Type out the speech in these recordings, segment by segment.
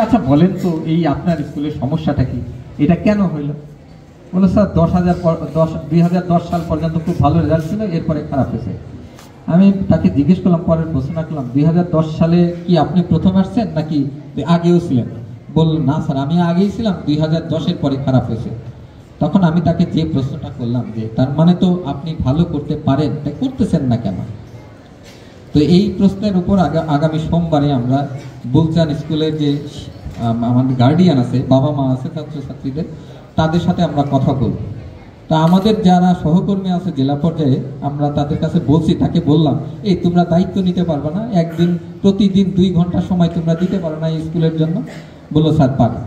আচ্ছা বলেন তো এই আপনার স্কুলের সমস্যাটা কি, এটা কেন হইল? বলে স্যার 2010 সাল পর্যন্ত খুব ভালো রেজাল্ট ছিল, এরপরে খারাপ হয়েছে। আমি তাকে জিজ্ঞেস করলাম, পরের প্রশ্ন করলাম 2010 সালে কি আপনি প্রথম আসছেন নাকি আগেও ছিলেন? বলল না স্যার আমি আগেই ছিলাম, 2010-এর পরে খারাপ হয়েছে। তখন আমি তাকে যে প্রশ্নটা করলাম যে তার মানে তো আপনি ভালো করতে পারেন, তাই করতেছেন না কেন? তো এই প্রশ্নের উপর আগামী সোমবারে আমরা বুলচান স্কুলের যে আমাদের গার্ডিয়ান আছে, বাবা মা আছে ছাত্রছাত্রীদের, তাদের সাথে আমরা কথা বলব। তা আমাদের যারা সহকর্মী আছে জেলা পর্যায়ে, আমরা তাদের কাছে বলছি, তাকে বললাম এই তোমরা দায়িত্ব নিতে পারবে না, একদিন প্রতিদিন 2 ঘন্টা সময় তোমরা দিতে পারো না এই স্কুলের জন্য? বললো স্যার পারি।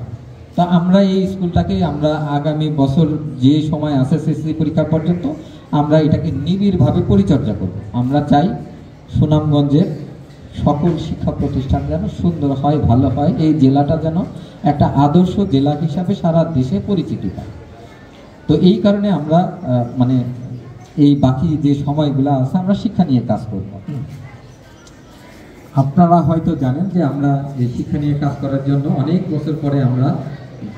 তা আমরা এই স্কুলটাকে আমরা আগামী বছর যে সময় আছে এসএসসি পরীক্ষা পর্যন্ত আমরা এটাকে নিবিড়ভাবে পরিচর্যা করব। আমরা চাই সুনামগঞ্জের সকল শিক্ষা প্রতিষ্ঠান যেন সুন্দর হয়, ভালো হয়, এই জেলাটা যেন একটা আদর্শ জেলা হিসাবে সারা দেশে পরিচিতি পায়। তো এই কারণে আমরা মানে এই বাকি যে সময়গুলো আছে আমরা শিক্ষা নিয়ে কাজ করব। আপনারা হয়তো জানেন যে আমরা এই শিক্ষা নিয়ে কাজ করার জন্য অনেক বছর পরে আমরা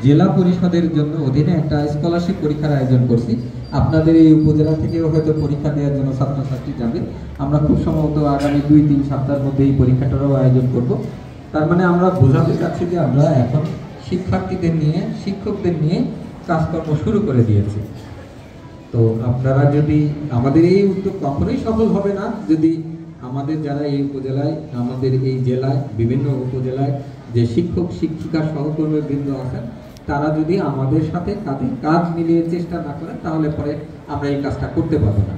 জেলা পরিষদের জন্য অধীনে একটা স্কলারশিপ পরীক্ষার আয়োজন করছি। আপনাদের এই উপজেলা থেকেও হয়তো পরীক্ষা দেওয়ার জন্য ছাত্রছাত্রী যাবে। আমরা খুব সম্ভবত আগামী 2-3 সপ্তাহের মধ্যে এই পরীক্ষাটারও আয়োজন করব। তার মানে আমরা বোঝাতে চাচ্ছি যে আমরা এখন শিক্ষার্থীদের নিয়ে, শিক্ষকদের নিয়ে কাজকর্ম শুরু করে দিয়েছি। তো আপনারা যদি, আমাদের এই উদ্যোগ কখনোই সফল হবে না যদি আমাদের যারা এই উপজেলায়, আমাদের এই জেলায় বিভিন্ন উপজেলায় যে শিক্ষক শিক্ষিকা সহকর্মী বৃন্দ আছেন, তারা যদি আমাদের সাথে কাজ মিলিয়ে চেষ্টা না করেন, তাহলে পরে আমরা এই কাজটা করতে পারবো না।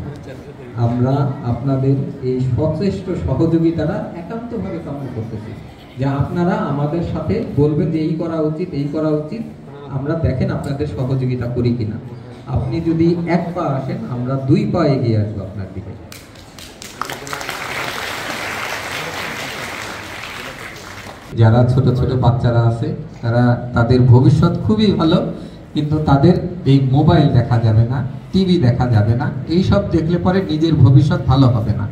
আমরা আপনাদের এই সচেষ্ট সহযোগিতাটা একান্তভাবে কামনা করতেছি যে আপনারা আমাদের সাথে বলবেন যে এই করা উচিত, এই করা উচিত, আমরা দেখেন আপনাদের সহযোগিতা করি কিনা। আপনি যদি 1 পা আসেন, আমরা 2 পা এগিয়ে আসবো আপনার দিকে। যারা ছোট ছোট বাচ্চারা আছে তাদের ভবিষ্যৎ খুবই ভালো, কিন্তু তাদের এই মোবাইল দেখা যাবে না, টিভি দেখা যাবে না, এইসব দেখলে পরে নিজের ভবিষ্যৎ ভালো হবে না।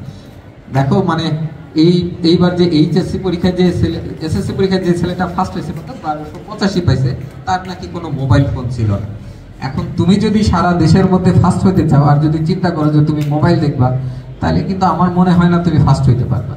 দেখো মানে এইবার যে এইচএসসি পরীক্ষায় যে এসএসসি পরীক্ষায় যে ছেলেটা ফার্স্ট হয়েছে, 1285 পাইছে, তার নাকি কোনো মোবাইল ফোন ছিল না। এখন তুমি যদি সারা দেশের মধ্যে ফার্স্ট হইতে চাও আর যদি চিন্তা করো যে তুমি মোবাইল দেখবা, তাহলে কিন্তু আমার মনে হয় না তুমি ফার্স্ট হইতে পারবা।